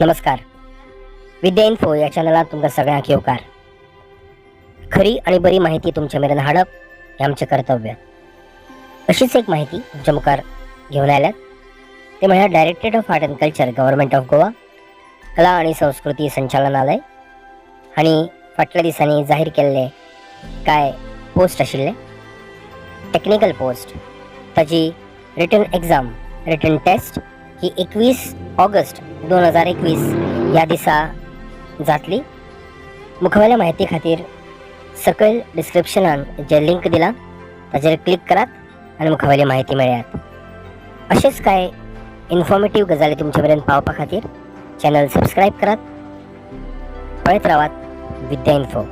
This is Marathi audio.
नमस्कार. विद्या इन्फो या चॅनलात तुमचं सगळ्यांक येवकार. खरी आणि बरी माहिती तुमच्या मेरेन हाडप हे आमचें कर्तव्य. अशीच एक माहिती तुमच्या मुखार घेवन आयल्यात ते म्हळ्यार directorate of art and culture, government of Goa, कला आणि संस्कृती संचालनालय हांणी फाटल्या दिसांनी जाहीर केल्ले कांय पोस्ट आशिल्ले टेक्निकल पोस्ट. ताची रिटन टेस्ट ही 21 ऑगस्ट 2021 ह्या दिसा जातली. मुखावेल्या म्हायती खातीर सकयल डिस्क्रिप्शनान जे लिंक दिला ताचेर क्लिक करात आनी मुखावेली म्हायती मेळयात. अशेंच कांय इन्फॉर्मेटीव गजाली तुमचे मेरेन पावपा खातीर चॅनल सबस्क्रायब करात. पळयत रावात विद्या इन्फो.